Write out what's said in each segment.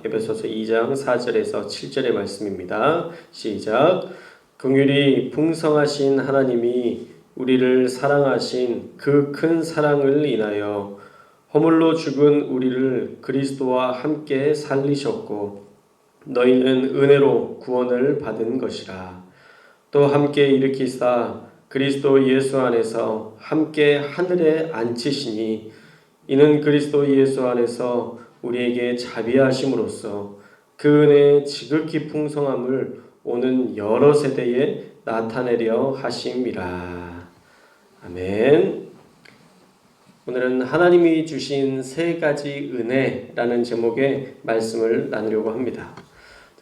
에베소서 2장 4절에서 7절의 말씀입니다. 시작. 긍휼이 풍성하신 하나님이 우리를 사랑하신 그 큰 사랑을 인하여 허물로 죽은 우리를 그리스도와 함께 살리셨고 너희는 은혜로 구원을 받은 것이라. 또 함께 일으키사 그리스도 예수 안에서 함께 하늘에 앉히시니 이는 그리스도 예수 안에서 우리에게 자비하심으로써 그 은혜의 지극히 풍성함을 오는 여러 세대에 나타내려 하심이라. 아멘. 오늘은 하나님이 주신 세 가지 은혜라는 제목의 말씀을 나누려고 합니다.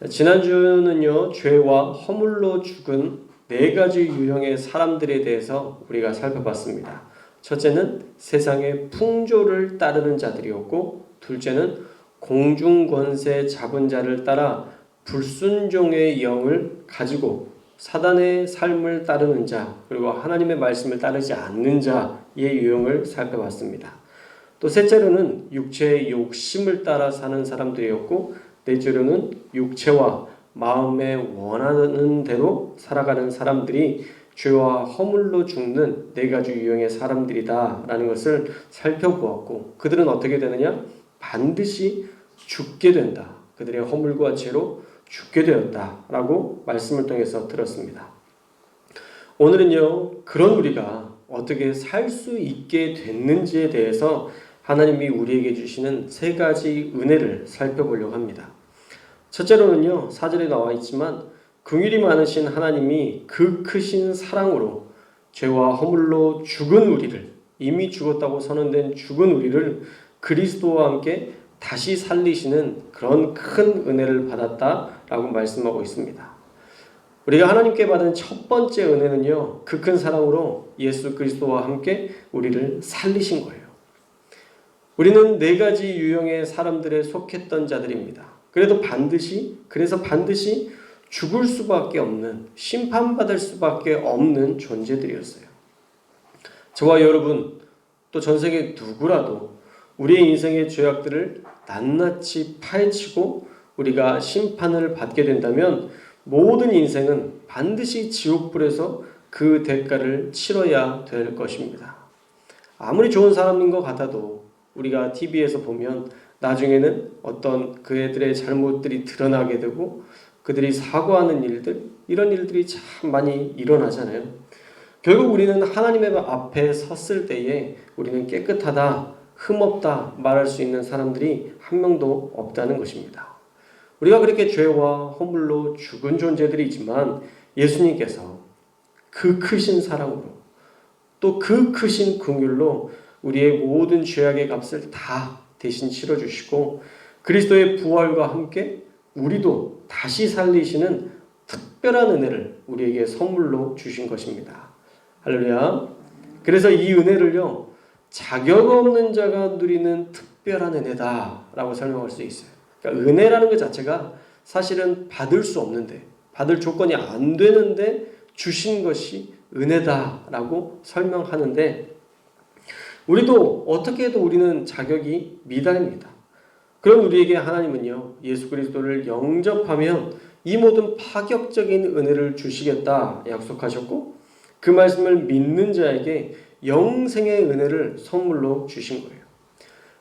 지난주는요, 죄와 허물로 죽은 네 가지 유형의 사람들에 대해서 우리가 살펴봤습니다. 첫째는 세상의 풍조를 따르는 자들이었고, 둘째는 공중권세 잡은 자를 따라 불순종의 영을 가지고 사단의 삶을 따르는 자, 그리고 하나님의 말씀을 따르지 않는 자의 유형을 살펴봤습니다. 또 셋째로는 육체의 욕심을 따라 사는 사람들이었고, 넷째로는 육체와 마음에 원하는 대로 살아가는 사람들이 죄와 허물로 죽는 네 가지 유형의 사람들이다라는 것을 살펴보았고, 그들은 어떻게 되느냐? 반드시 죽게 된다. 그들의 허물과 죄로 죽게 되었다라고 말씀을 통해서 들었습니다. 오늘은요, 그런 우리가 어떻게 살 수 있게 됐는지에 대해서 하나님이 우리에게 주시는 세 가지 은혜를 살펴보려고 합니다. 첫째로는요, 4절에 나와 있지만 긍휼이 많으신 하나님이 그 크신 사랑으로 죄와 허물로 죽은 우리를, 이미 죽었다고 선언된 죽은 우리를 그리스도와 함께 다시 살리시는 그런 큰 은혜를 받았다라고 말씀하고 있습니다. 우리가 하나님께 받은 첫 번째 은혜는요, 그 큰 사랑으로 예수 그리스도와 함께 우리를 살리신 거예요. 우리는 네 가지 유형의 사람들에 속했던 자들입니다. 그래서 반드시 죽을 수밖에 없는, 심판받을 수밖에 없는 존재들이었어요. 저와 여러분, 또 전 세계 누구라도 우리의 인생의 죄악들을 낱낱이 파헤치고 우리가 심판을 받게 된다면 모든 인생은 반드시 지옥불에서 그 대가를 치러야 될 것입니다. 아무리 좋은 사람인 것 같아도 우리가 TV에서 보면 나중에는 어떤 그들의 잘못들이 드러나게 되고 그들이 사과하는 일들, 이런 일들이 참 많이 일어나잖아요. 결국 우리는 하나님의 앞에 섰을 때에 우리는 깨끗하다, 흠없다 말할 수 있는 사람들이 한 명도 없다는 것입니다. 우리가 그렇게 죄와 허물로 죽은 존재들이지만 예수님께서 그 크신 사랑으로 또 그 크신 긍휼로 우리의 모든 죄악의 값을 다 대신 치러주시고 그리스도의 부활과 함께 우리도 다시 살리시는 특별한 은혜를 우리에게 선물로 주신 것입니다. 할렐루야. 그래서 이 은혜를요, 자격 없는 자가 누리는 특별한 은혜다라고 설명할 수 있어요. 그러니까 은혜라는 것 자체가 사실은 받을 수 없는데, 받을 조건이 안 되는데 주신 것이 은혜다라고 설명하는데, 우리도 어떻게 해도 우리는 자격이 미달입니다. 그런 우리에게 하나님은요, 예수 그리스도를 영접하면 이 모든 파격적인 은혜를 주시겠다 약속하셨고, 그 말씀을 믿는 자에게 영생의 은혜를 선물로 주신 거예요.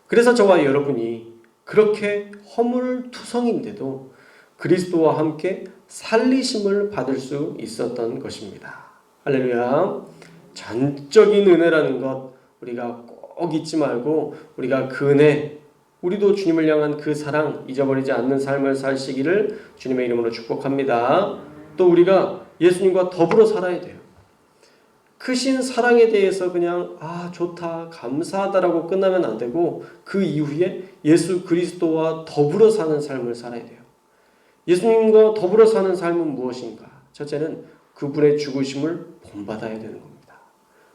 그래서 저와 여러분이 그렇게 허물투성인데도 그리스도와 함께 살리심을 받을 수 있었던 것입니다. 할렐루야. 전적인 은혜라는 것 우리가 꼭 잊지 말고 우리가 그 은혜, 우리도 주님을 향한 그 사랑 잊어버리지 않는 삶을 사시기를 주님의 이름으로 축복합니다. 또 우리가 예수님과 더불어 살아야 돼요. 크신 사랑에 대해서 그냥 좋다, 감사하다라고 끝나면 안 되고 그 이후에 예수 그리스도와 더불어 사는 삶을 살아야 돼요. 예수님과 더불어 사는 삶은 무엇인가? 첫째는 그분의 죽으심을 본받아야 되는 겁니다.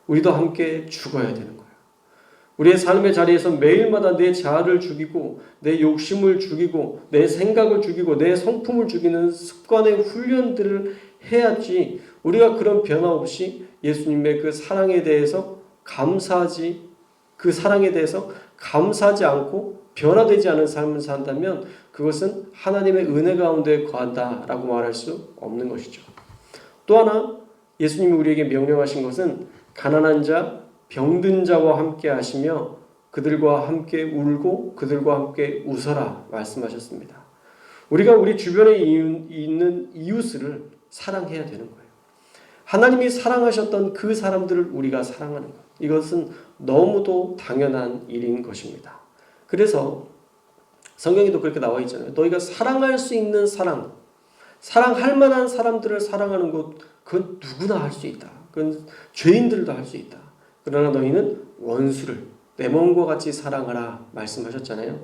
우리도 함께 죽어야 되는 거예요. 우리의 삶의 자리에서 매일마다 내 자아를 죽이고 내 욕심을 죽이고 내 생각을 죽이고 내 성품을 죽이는 습관의 훈련들을 해야지 우리가 그런 변화 없이 예수님의 그 사랑에 대해서 감사하지 않고 변화되지 않은 삶을 산다면 그것은 하나님의 은혜 가운데 거한다라고 말할 수 없는 것이죠. 또 하나 예수님이 우리에게 명령하신 것은 가난한 자, 병든 자와 함께 하시며 그들과 함께 울고 그들과 함께 웃어라 말씀하셨습니다. 우리가 우리 주변에 있는 이웃을 사랑해야 되는 거예요. 하나님이 사랑하셨던 그 사람들을 우리가 사랑하는 것. 이것은 너무도 당연한 일인 것입니다. 그래서 성경에도 그렇게 나와 있잖아요. 너희가 사랑할 수 있는 사랑, 사랑할 만한 사람들을 사랑하는 것, 그건 누구나 할 수 있다. 그건 죄인들도 할 수 있다. 그러나 너희는 원수를 내 몸과 같이 사랑하라 말씀하셨잖아요.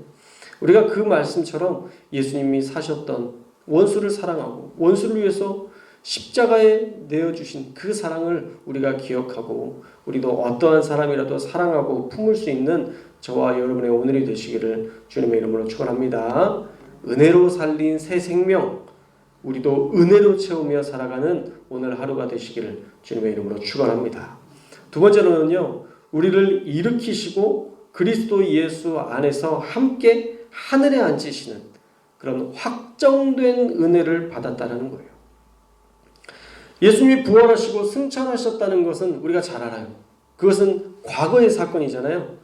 우리가 그 말씀처럼 예수님이 사셨던 원수를 사랑하고 원수를 위해서 십자가에 내어주신 그 사랑을 우리가 기억하고 우리도 어떠한 사람이라도 사랑하고 품을 수 있는 저와 여러분의 오늘이 되시기를 주님의 이름으로 축원합니다. 은혜로 살린 새 생명, 우리도 은혜로 채우며 살아가는 오늘 하루가 되시기를 주님의 이름으로 축원합니다. 두 번째로는요, 우리를 일으키시고 그리스도 예수 안에서 함께 하늘에 앉으시는 그런 확정된 은혜를 받았다는 거예요. 예수님이 부활하시고 승천하셨다는 것은 우리가 잘 알아요. 그것은 과거의 사건이잖아요.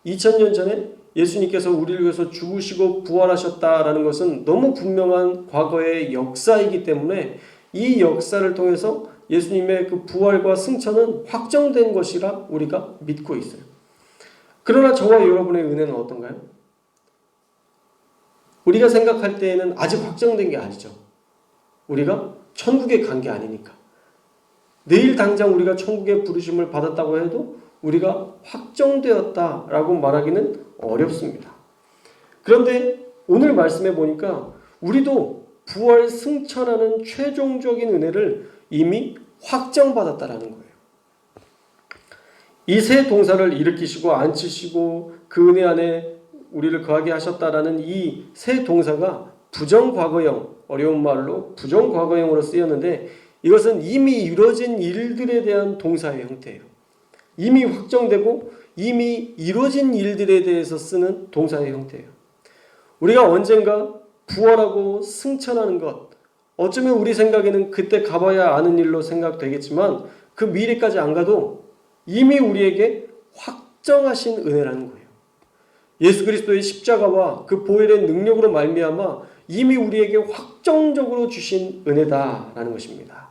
2000년 전에 예수님께서 우리를 위해서 죽으시고 부활하셨다라는 것은 너무 분명한 과거의 역사이기 때문에 이 역사를 통해서 예수님의 그 부활과 승천은 확정된 것이라 우리가 믿고 있어요. 그러나 저와 여러분의 은혜는 어떤가요? 우리가 생각할 때에는 아직 확정된 게 아니죠. 우리가 천국에 간 게 아니니까. 내일 당장 우리가 천국의 부르심을 받았다고 해도 우리가 확정되었다라고 말하기는 어렵습니다. 그런데 오늘 말씀해 보니까 우리도 부활 승천하는 최종적인 은혜를 이미 확정받았다라는 거예요. 이 세 동사를 일으키시고 앉히시고 그 은혜 안에 우리를 거하게 하셨다라는 이 세 동사가 부정과거형, 어려운 말로 부정과거형으로 쓰였는데 이것은 이미 이루어진 일들에 대한 동사의 형태예요. 이미 확정되고 이미 이루어진 일들에 대해서 쓰는 동사의 형태예요. 우리가 언젠가 부활하고 승천하는 것, 어쩌면 우리 생각에는 그때 가봐야 아는 일로 생각되겠지만 그 미래까지 안 가도 이미 우리에게 확정하신 은혜라는 거예요. 예수 그리스도의 십자가와 그 보혈의 능력으로 말미암아 이미 우리에게 확정적으로 주신 은혜다라는 것입니다.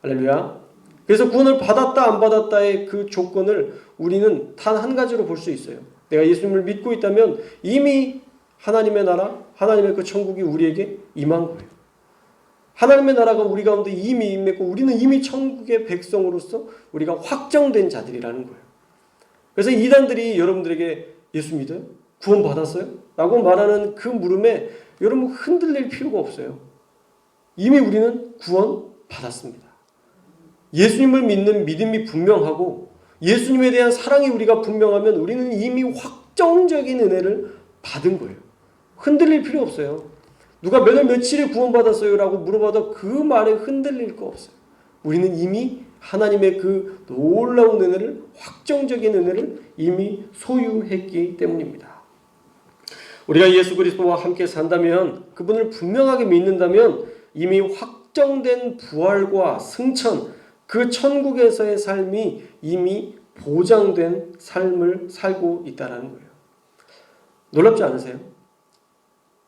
할렐루야. 그래서 구원을 받았다 안 받았다의 그 조건을 우리는 단 한 가지로 볼 수 있어요. 내가 예수님을 믿고 있다면 이미 하나님의 나라, 하나님의 그 천국이 우리에게 임한 거예요. 하나님의 나라가 우리 가운데 이미 임했고 우리는 이미 천국의 백성으로서 우리가 확정된 자들이라는 거예요. 그래서 이단들이 여러분들에게 예수 믿어요? 구원 받았어요? 라고 말하는 그 물음에 여러분 흔들릴 필요가 없어요. 이미 우리는 구원 받았습니다. 예수님을 믿는 믿음이 분명하고 예수님에 대한 사랑이 우리가 분명하면 우리는 이미 확정적인 은혜를 받은 거예요. 흔들릴 필요 없어요. 누가 몇 월 며칠에 구원받았어요? 라고 물어봐도 그 말에 흔들릴 거 없어요. 우리는 이미 하나님의 그 놀라운 은혜를, 확정적인 은혜를 이미 소유했기 때문입니다. 우리가 예수 그리스도와 함께 산다면, 그분을 분명하게 믿는다면 이미 확정된 부활과 승천, 그 천국에서의 삶이 이미 보장된 삶을 살고 있다는 거예요. 놀랍지 않으세요?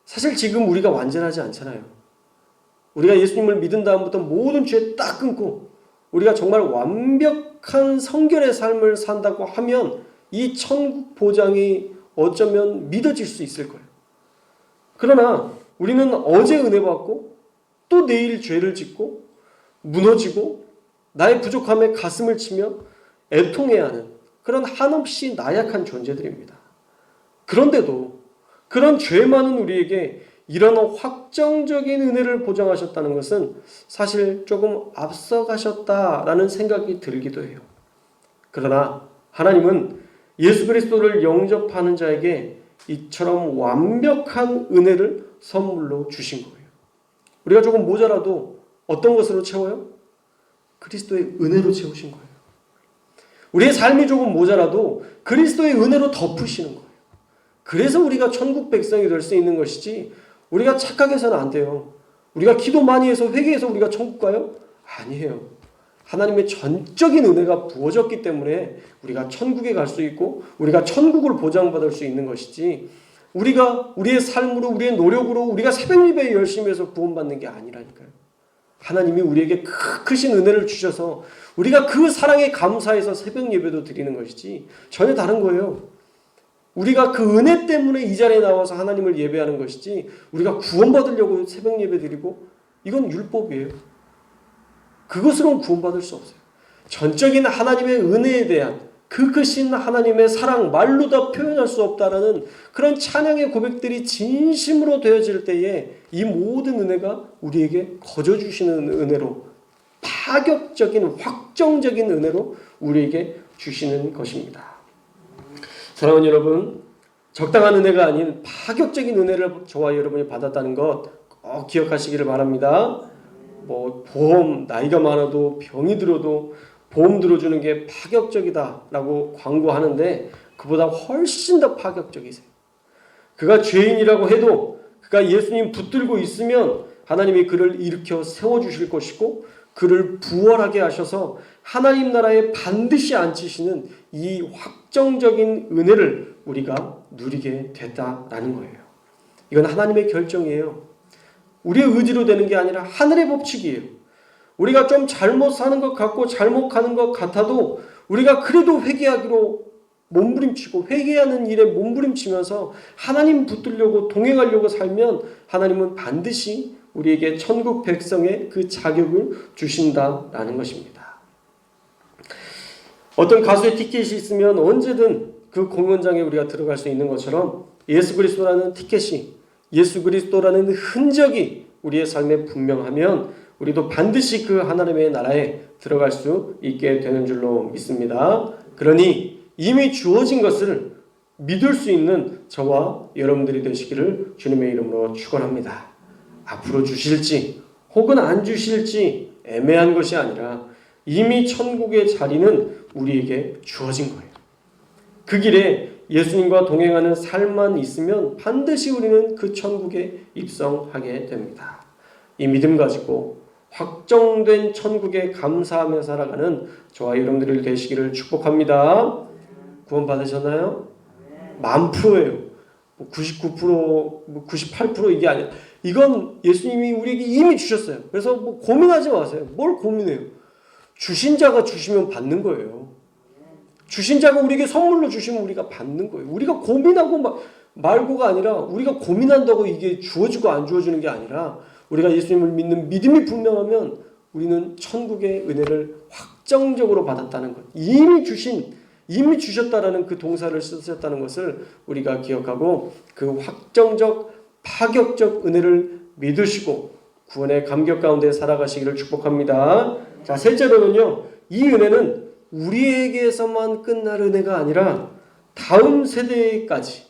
사실 지금 우리가 완전하지 않잖아요. 우리가 예수님을 믿은 다음부터 모든 죄 딱 끊고 우리가 정말 완벽한 성결의 삶을 산다고 하면 이 천국 보장이 어쩌면 믿어질 수 있을 거예요. 그러나 우리는 어제 은혜 받고 또 내일 죄를 짓고 무너지고 나의 부족함에 가슴을 치며 애통해야 하는 그런 한없이 나약한 존재들입니다. 그런데도 그런 죄 많은 우리에게 이런 확정적인 은혜를 보장하셨다는 것은 사실 조금 앞서가셨다라는 생각이 들기도 해요. 그러나 하나님은 예수 그리스도를 영접하는 자에게 이처럼 완벽한 은혜를 선물로 주신 거예요. 우리가 조금 모자라도 어떤 것으로 채워요? 그리스도의 은혜로 채우신 거예요. 우리의 삶이 조금 모자라도 그리스도의 은혜로 덮으시는 거예요. 그래서 우리가 천국 백성이 될 수 있는 것이지 우리가 착각해서는 안 돼요. 우리가 기도 많이 해서 회개해서 우리가 천국 가요? 아니에요. 하나님의 전적인 은혜가 부어졌기 때문에 우리가 천국에 갈 수 있고 우리가 천국을 보장받을 수 있는 것이지 우리가 우리의 삶으로 우리의 노력으로 우리가 새벽 예배에 열심히 해서 구원받는 게 아니라니까요. 하나님이 우리에게 크신 은혜를 주셔서 우리가 그 사랑에 감사해서 새벽 예배도 드리는 것이지 전혀 다른 거예요. 우리가 그 은혜 때문에 이 자리에 나와서 하나님을 예배하는 것이지 우리가 구원받으려고 새벽 예배 드리고 이건 율법이에요. 그것으로는 구원받을 수 없어요. 전적인 하나님의 은혜에 대한 그 크신 하나님의 사랑 말로 다 표현할 수 없다라는 그런 찬양의 고백들이 진심으로 되어질 때에 이 모든 은혜가 우리에게 거저주시는 은혜로 파격적인 확정적인 은혜로 우리에게 주시는 것입니다. 사랑하는 여러분, 적당한 은혜가 아닌 파격적인 은혜를 저와 여러분이 받았다는 것 꼭 기억하시기를 바랍니다. 보험 나이가 많아도 병이 들어도 보험 들어주는 게 파격적이다라고 광고하는데 그보다 훨씬 더 파격적이세요. 그가 죄인이라고 해도 그가 예수님 붙들고 있으면 하나님이 그를 일으켜 세워주실 것이고 그를 부활하게 하셔서 하나님 나라에 반드시 앉히시는 이 확정적인 은혜를 우리가 누리게 됐다라는 거예요. 이건 하나님의 결정이에요. 우리의 의지로 되는 게 아니라 하늘의 법칙이에요. 우리가 좀 잘못 사는 것 같고 잘못 가는 것 같아도 우리가 그래도 회개하기로 몸부림치고 회개하는 일에 몸부림치면서 하나님 붙들려고 동행하려고 살면 하나님은 반드시 우리에게 천국 백성의 그 자격을 주신다라는 것입니다. 어떤 가수의 티켓이 있으면 언제든 그 공연장에 우리가 들어갈 수 있는 것처럼 예수 그리스도라는 티켓이 예수 그리스도라는 흔적이 우리의 삶에 분명하면 우리도 반드시 그 하나님의 나라에 들어갈 수 있게 되는 줄로 믿습니다. 그러니 이미 주어진 것을 믿을 수 있는 저와 여러분들이 되시기를 주님의 이름으로 축원합니다. 앞으로 주실지 혹은 안 주실지 애매한 것이 아니라 이미 천국의 자리는 우리에게 주어진 거예요. 그 길에 예수님과 동행하는 삶만 있으면 반드시 우리는 그 천국에 입성하게 됩니다. 이 믿음 가지고 확정된 천국에 감사하며 살아가는 저와 여러분들이 되시기를 축복합니다. 구원 받으셨나요? 1000%예요. 99%, 98% 이게 아니라 이건 예수님이 우리에게 이미 주셨어요. 그래서 고민하지 마세요. 뭘 고민해요? 주신 자가 주시면 받는 거예요. 주신 자가 우리에게 선물로 주시면 우리가 받는 거예요. 우리가 고민하고 말고가 아니라 우리가 고민한다고 이게 주어지고 안 주어지는 게 아니라 우리가 예수님을 믿는 믿음이 분명하면 우리는 천국의 은혜를 확정적으로 받았다는 것. 이미 주셨다라는 그 동사를 쓰셨다는 것을 우리가 기억하고 그 확정적 파격적 은혜를 믿으시고 구원의 감격 가운데 살아가시기를 축복합니다. 자, 셋째로는요. 이 은혜는 우리에게서만 끝날 은혜가 아니라 다음 세대까지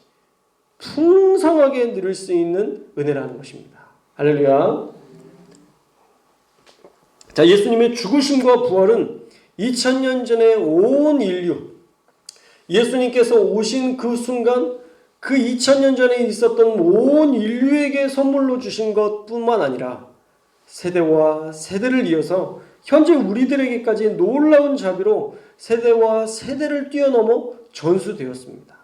풍성하게 누릴 수 있는 은혜라는 것입니다. 할렐루야. 자, 예수님의 죽으심과 부활은 2000년 전에 온 인류, 예수님께서 오신 그 순간 그 2000년 전에 있었던 온 인류에게 선물로 주신 것뿐만 아니라 세대와 세대를 이어서 현재 우리들에게까지 놀라운 자비로 세대와 세대를 뛰어넘어 전수되었습니다.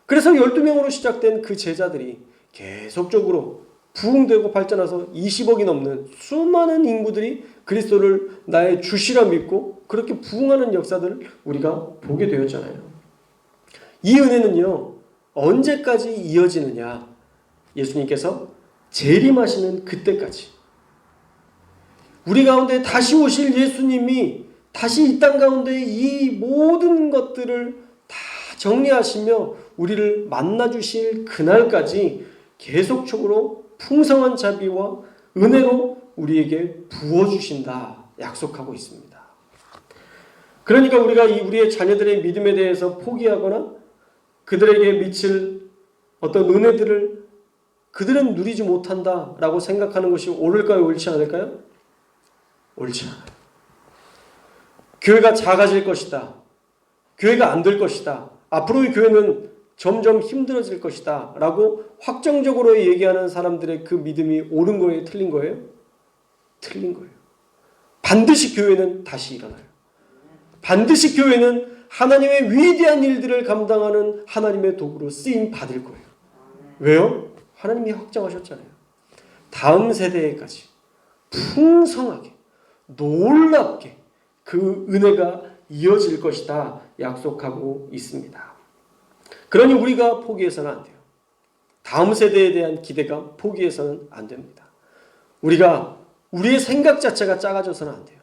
그래서 12명으로 시작된 그 제자들이 계속적으로 부흥되고 발전해서 20억이 넘는 수많은 인구들이 그리스도를 나의 주시라 믿고 그렇게 부흥하는 역사들을 우리가 보게 되었잖아요. 이 은혜는요, 언제까지 이어지느냐? 예수님께서 재림하시는 그때까지. 우리 가운데 다시 오실 예수님이 다시 이 땅 가운데 이 모든 것들을 다 정리하시며 우리를 만나주실 그날까지 계속적으로 풍성한 자비와 은혜로 우리에게 부어주신다 약속하고 있습니다. 그러니까 우리가 우리의 자녀들의 믿음에 대해서 포기하거나 그들에게 미칠 어떤 은혜들을 그들은 누리지 못한다라고 생각하는 것이 옳을까요? 옳지 않을까요? 옳지 않아요. 교회가 작아질 것이다. 교회가 안 될 것이다. 앞으로의 교회는 점점 힘들어질 것이다 라고 확정적으로 얘기하는 사람들의 그 믿음이 옳은 거예요? 틀린 거예요? 틀린 거예요. 반드시 교회는 다시 일어나요. 반드시 교회는 하나님의 위대한 일들을 감당하는 하나님의 도구로 쓰임 받을 거예요. 왜요? 하나님이 확정하셨잖아요. 다음 세대에까지 풍성하게 놀랍게 그 은혜가 이어질 것이다 약속하고 있습니다. 그러니 우리가 포기해서는 안 돼요. 다음 세대에 대한 기대감 포기해서는 안 됩니다. 우리가 우리의 생각 자체가 작아져서는 안 돼요.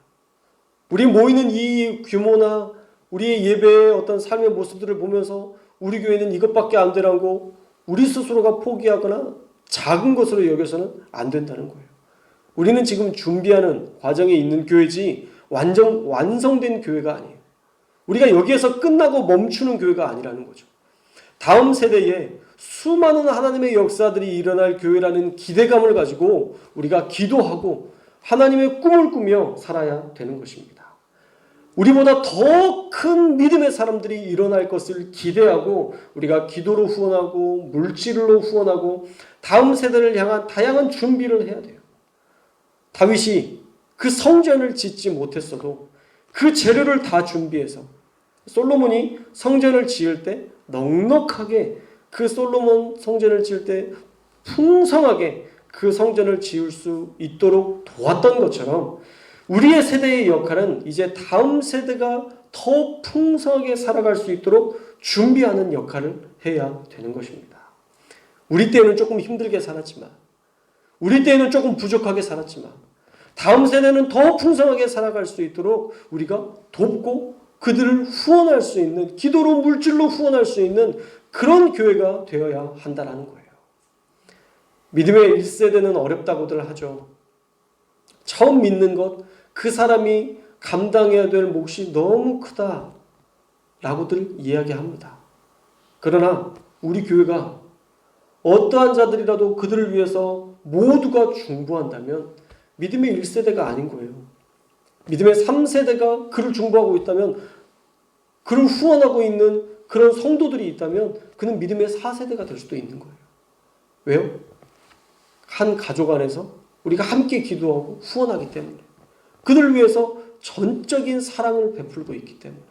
우리 모이는 이 규모나 우리의 예배의 어떤 삶의 모습들을 보면서 우리 교회는 이것밖에 안 되라고 우리 스스로가 포기하거나 작은 것으로 여겨서는 안 된다는 거예요. 우리는 지금 준비하는 과정에 있는 교회지 완전 완성된 교회가 아니에요. 우리가 여기에서 끝나고 멈추는 교회가 아니라는 거죠. 다음 세대에 수많은 하나님의 역사들이 일어날 교회라는 기대감을 가지고 우리가 기도하고 하나님의 꿈을 꾸며 살아야 되는 것입니다. 우리보다 더 큰 믿음의 사람들이 일어날 것을 기대하고 우리가 기도로 후원하고 물질로 후원하고 다음 세대를 향한 다양한 준비를 해야 돼요. 다윗이 그 성전을 짓지 못했어도 그 재료를 다 준비해서 솔로몬이 성전을 지을 때 넉넉하게 그 솔로몬 성전을 지을 때 풍성하게 그 성전을 지을 수 있도록 도왔던 것처럼 우리의 세대의 역할은 이제 다음 세대가 더 풍성하게 살아갈 수 있도록 준비하는 역할을 해야 되는 것입니다. 우리 때는 조금 힘들게 살았지만 우리 때는 조금 부족하게 살았지만 다음 세대는 더 풍성하게 살아갈 수 있도록 우리가 돕고 그들을 후원할 수 있는 기도로 물질로 후원할 수 있는 그런 교회가 되어야 한다는 거예요. 믿음의 1세대는 어렵다고들 하죠. 처음 믿는 것, 그 사람이 감당해야 될 몫이 너무 크다 라고들 이야기합니다. 그러나 우리 교회가 어떠한 자들이라도 그들을 위해서 모두가 중보한다면 믿음의 1세대가 아닌 거예요. 믿음의 3세대가 그를 중보하고 있다면, 그를 후원하고 있는 그런 성도들이 있다면 그는 믿음의 4세대가 될 수도 있는 거예요. 왜요? 한 가족 안에서 우리가 함께 기도하고 후원하기 때문에, 그들을 위해서 전적인 사랑을 베풀고 있기 때문에.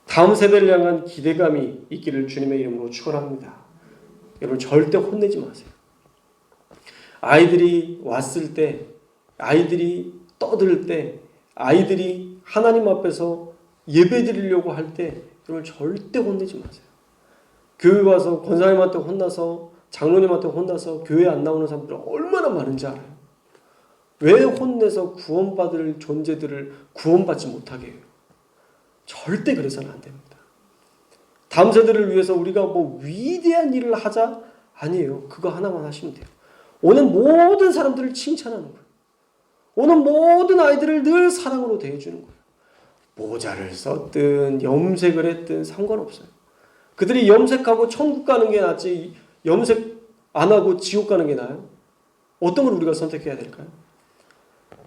다음 세대를 향한 기대감이 있기를 주님의 이름으로 축원합니다. 여러분 절대 혼내지 마세요. 아이들이 왔을 때, 아이들이 떠들 때, 아이들이 하나님 앞에서 예배 드리려고 할 때 여러분 절대 혼내지 마세요. 교회 와서 권사님한테 혼나서, 장로님한테 혼나서 교회 안 나오는 사람들은 얼마나 많은지 알아요. 왜 혼내서 구원받을 존재들을 구원받지 못하게 해요? 절대 그래서는 안 됩니다. 다음 세대를 위해서 우리가 뭐 위대한 일을 하자? 아니에요. 그거 하나만 하시면 돼요. 오는 모든 사람들을 칭찬하는 거예요. 오는 모든 아이들을 늘 사랑으로 대해주는 거예요. 모자를 썼든 염색을 했든 상관없어요. 그들이 염색하고 천국 가는 게 낫지 염색 안 하고 지옥 가는 게 나아요? 어떤 걸 우리가 선택해야 될까요?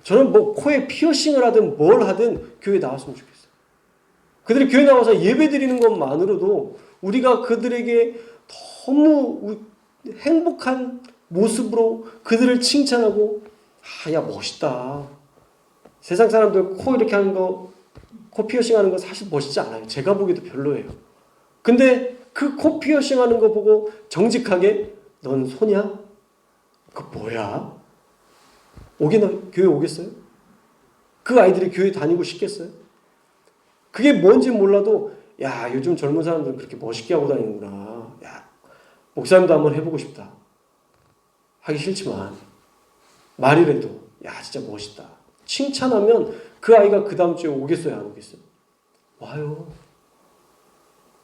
저는 뭐 코에 피어싱을 하든 뭘 하든 교회에 나왔으면 좋겠어요. 그들이 교회 나와서 예배 드리는 것만으로도 우리가 그들에게 너무 행복한 모습으로 그들을 칭찬하고, 야 멋있다. 세상 사람들 코 이렇게 하는 거, 코 피어싱 하는 거 사실 멋있지 않아요. 제가 보기에도 별로예요. 근데 그 코 피어싱 하는 거 보고 정직하게 넌 소냐? 그거 뭐야? 교회 오겠어요? 그 아이들이 교회 다니고 싶겠어요? 그게 뭔지 몰라도 야 요즘 젊은 사람들은 그렇게 멋있게 하고 다니는구나. 야 목사님도 한번 해보고 싶다. 하기 싫지만 말이라도 야 진짜 멋있다. 칭찬하면 그 아이가 그 다음 주에 오겠어요? 안 오겠어요? 와요.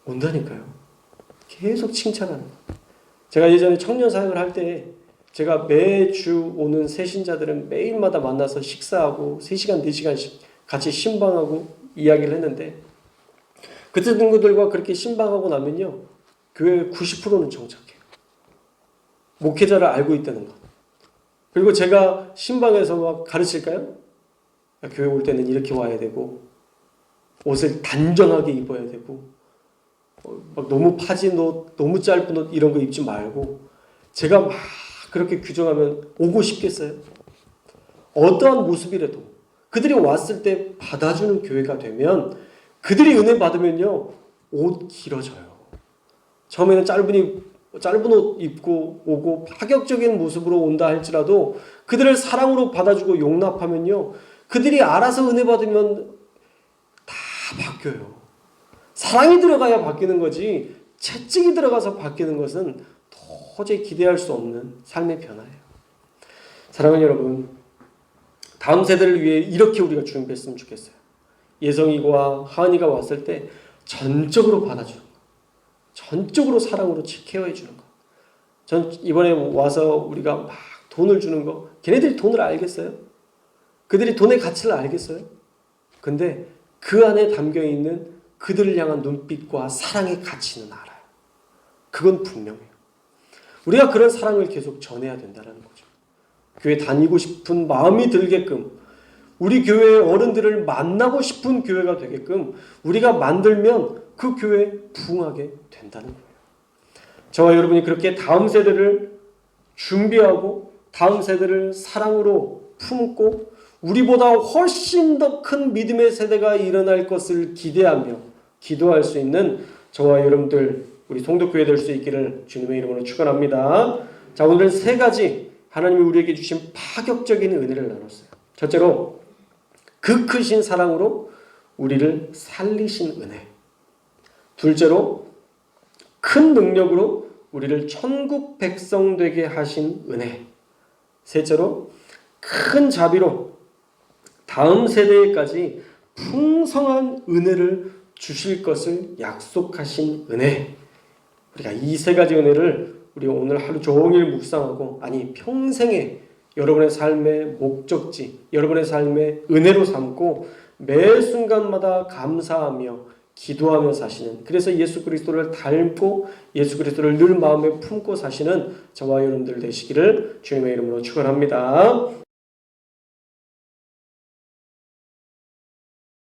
온다니까요. 계속 칭찬하는 거예요. 제가 예전에 청년 사역을 할 때 제가 매주 오는 새신자들은 매일마다 만나서 식사하고 3시간, 4시간씩 같이 신방하고 이야기를 했는데, 그 친구들과 그렇게 신방하고 나면요 교회 90%는 정착해요. 목회자를 알고 있다는 것. 그리고 제가 신방에서 막 가르칠까요? 교회 올 때는 이렇게 와야 되고 옷을 단정하게 입어야 되고 막 너무 파진 옷, 너무 짧은 옷 이런 거 입지 말고 제가 막 그렇게 규정하면 오고 싶겠어요? 어떠한 모습이라도 그들이 왔을 때 받아주는 교회가 되면 그들이 은혜 받으면요 옷 길어져요. 처음에는 짧은 옷 입고 오고 파격적인 모습으로 온다 할지라도 그들을 사랑으로 받아주고 용납하면요 그들이 알아서 은혜 받으면 다 바뀌어요. 사랑이 들어가야 바뀌는 거지 채찍이 들어가서 바뀌는 것은 도저히 기대할 수 없는 삶의 변화예요. 사랑하는 여러분, 다음 세대를 위해 이렇게 우리가 준비했으면 좋겠어요. 예성이와 하은이가 왔을 때 전적으로 받아주는 거, 전적으로 사랑으로 케어해 주는 거. 전 이번에 와서 우리가 막 돈을 주는 거, 걔네들이 돈을 알겠어요? 그들이 돈의 가치를 알겠어요? 근데 그 안에 담겨 있는 그들을 향한 눈빛과 사랑의 가치는 알아요. 그건 분명해요. 우리가 그런 사랑을 계속 전해야 된다는 거죠. 교회 다니고 싶은 마음이 들게끔 우리 교회의 어른들을 만나고 싶은 교회가 되게끔 우리가 만들면 그 교회에 부응하게 된다는 거예요. 저와 여러분이 그렇게 다음 세대를 준비하고 다음 세대를 사랑으로 품고 우리보다 훨씬 더 큰 믿음의 세대가 일어날 것을 기대하며 기도할 수 있는 저와 여러분들 우리 송도교회 될 수 있기를 주님의 이름으로 축원합니다. 자, 오늘은 세 가지 하나님이 우리에게 주신 파격적인 은혜를 나눴어요. 첫째로 그 크신 사랑으로 우리를 살리신 은혜. 둘째로 큰 능력으로 우리를 천국 백성 되게 하신 은혜. 셋째로 큰 자비로 다음 세대에까지 풍성한 은혜를 주실 것을 약속하신 은혜. 우리가 이 세 가지 은혜를 우리 오늘 하루 종일 묵상하고 아니 평생에 여러분의 삶의 목적지, 여러분의 삶의 은혜로 삼고 매 순간마다 감사하며 기도하며 사시는, 그래서 예수 그리스도를 닮고 예수 그리스도를 늘 마음에 품고 사시는 저와 여러분들 되시기를 주님의 이름으로 축원합니다.